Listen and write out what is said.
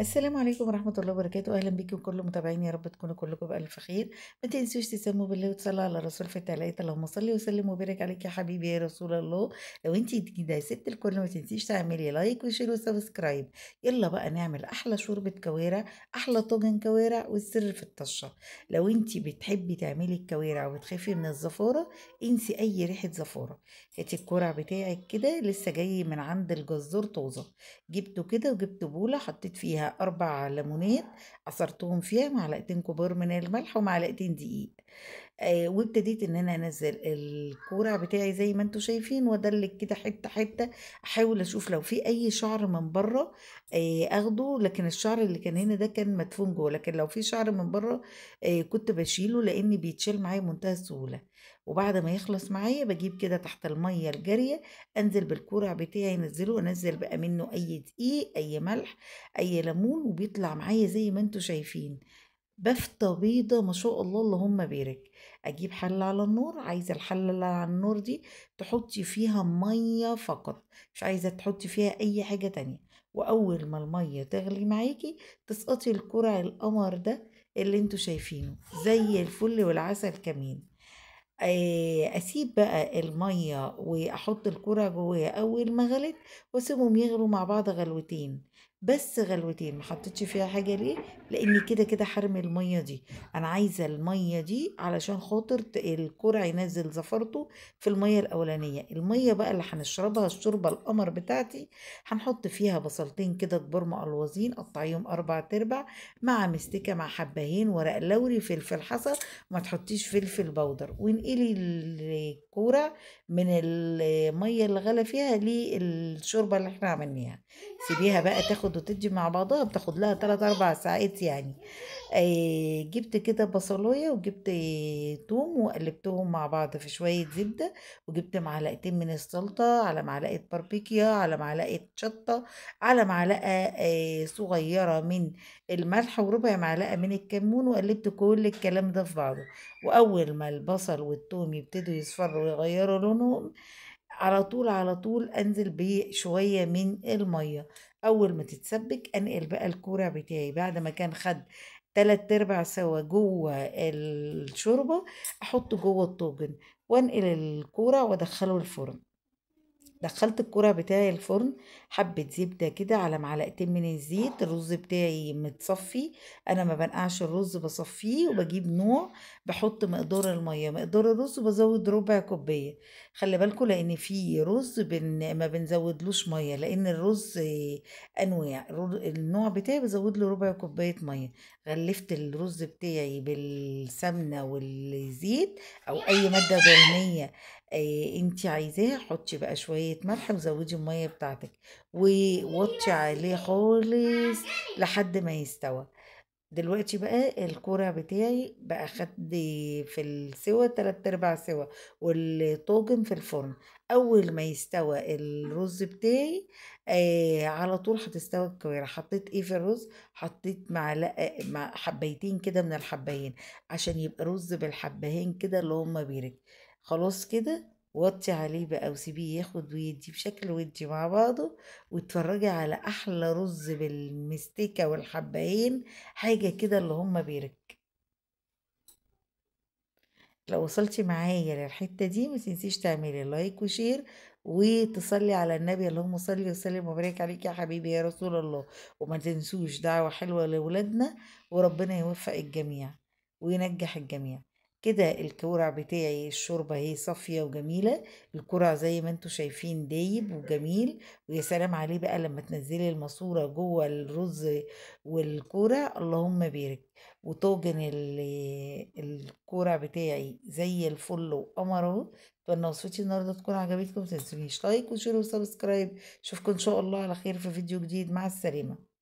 السلام عليكم ورحمة الله وبركاته، أهلا بيكم كل متابعيني، يا رب تكونوا كلكم بألف خير. ما تنسوش تسموا بالله وتصلوا على الرسول في التلاته، اللهم صل وسلم وبارك عليك يا حبيبي يا رسول الله. لو انتي جديدة يا ست الكل ما تنسيش تعملي لايك وشير وسبسكرايب. يلا بقى نعمل أحلى شوربة كوارع، أحلى طاجن كوارع، والسر في الطشة. لو انتي بتحبي تعملي الكوارع وبتخافي من الزفارة، انسي أي ريحة زفارة. هاتي الكوارع بتاعك كده لسه جاي من عند الجزار طازة، جبته كده وجبت بولة حطيت فيها 4 ليمونات، عصرتهم فيها معلقتين كبار من الملح ومعلقتين دقيق. وابتديت ان انا انزل الكورع بتاعي زي ما انتوا شايفين وادلك كده حته حته، احاول اشوف لو في اي شعر من بره اخده، لكن الشعر اللي كان هنا ده كان مدفون جوه، لكن لو في شعر من بره كنت بشيله لان بيتشال معايا بمنتهى السهوله. وبعد ما يخلص معايا بجيب كده تحت الميه الجاريه، انزل بالكورع بتاعي، انزله وانزل بقى منه اي دقيق اي ملح اي ليمون، وبيطلع معايا زي ما انتوا شايفين بفتة بيضة ما شاء الله اللهم بارك. اجيب حلة على النار، عايزة الحلة اللي على النار دي تحطي فيها مية فقط، مش عايزة تحطي فيها اي حاجة تانية. واول ما المية تغلي معاكي تسقطي الكرع القمر ده اللي انتوا شايفينه زي الفل والعسل كمان. اسيب بقى المية واحط الكرة جواها اول ما غلت، واسيبهم يغلوا مع بعض غلوتين، بس غلوتين، ما حطيتش فيها حاجة ليه؟ لاني كده كده حرم المية دي. انا عايزة المية دي علشان خاطر الكرة ينزل زفرته في المية الاولانية. المية بقى اللي هنشربها الشوربة القمر بتاعتي، هنحط فيها بصلتين كده كبار مقلوظين قطعيهم 4 تربع، مع مستكة مع حبهين ورق لوري فلفل حصى، ما تحطيش فلفل بودر، وانقلي الكورة من المية اللي غلى فيها للشوربة اللي احنا عملناها. سيبيها بقى تاخد وتدي مع بعضها، بتاخد لها 3 4 ساعات يعني. جبت كده بصلاية وجبت توم وقلبتهم مع بعض في شوية زبدة، وجبت معلقتين من السلطة على معلقة باربيكيا على معلقة شطة على معلقة صغيرة من الملح وربع معلقة من الكمون، وقلبت كل الكلام ده في بعضه. وأول ما البصل والثوم يبتدوا يصفروا ويغيروا لونهم، على طول على طول أنزل بشوية من المية. أول ما تتسبك أنقل بقى الكورع بتاعي بعد ما كان خد 3 أرباع سوا جوه الشوربة، أحطه جوه الطاجن وأنقل الكورع وأدخله الفرن. دخلت الكرة بتاعي الفرن، حبة زبدة كده على معلقتين من الزيت، الرز بتاعي متصفي، انا ما بنقعش الرز بصفيه، وبجيب نوع بحط مقدار المية مقدار الرز وبزود ربع كوباية. خلي بالكم لان في رز ما بنزودلوش مية، لان الرز انواع، النوع بتاعي بزود له ربع كوباية مية. غلفت الرز بتاعي بالسمنة والزيت او اي مادة دهنية انتي عايزاه، حطي بقى شوية ملح وزودي المية بتاعتك، ووطي عليه خالص لحد ما يستوى. دلوقتي بقى الكرع بتاعي بقى خد في السوا 3 أرباع سوا، والطاجن في الفرن. أول ما يستوى الرز بتاعي على طول هتستوى الكوارع. حطيت ايه في الرز؟ حطيت معلقة مع حبيتين كده من الحبايين، عشان يبقى رز بالحبهين كده اللي هما بيرك. خلاص كده، وطي عليه بقى وسيبيه ياخد ويدي بشكل ودي مع بعضه، واتفرجي على احلى رز بالمستكة والحبايين، حاجة كده اللي هم بيرك. لو وصلتي معايا للحتة دي ما تنسيش تعملي لايك وشير وتصلي على النبي، اللهم صلي وسلم وبارك عليك يا حبيبي يا رسول الله. وما تنسوش دعوة حلوة لولادنا، وربنا يوفق الجميع وينجح الجميع. كده الكورع بتاعي الشوربة هي صافية وجميلة، الكورع زي ما انتوا شايفين دايب وجميل. ويا سلام عليه بقى لما تنزلي الماسورة جوه الرز والكورع، اللهم بارك. وطاجن الكورع بتاعي زي الفل وقمر اهو. اتمنى وصفتي النهارده تكون عجبتكم، متنسونيش لايك وشير وسبسكرايب. اشوفكم ان شاء الله على خير في فيديو جديد، مع السلامة.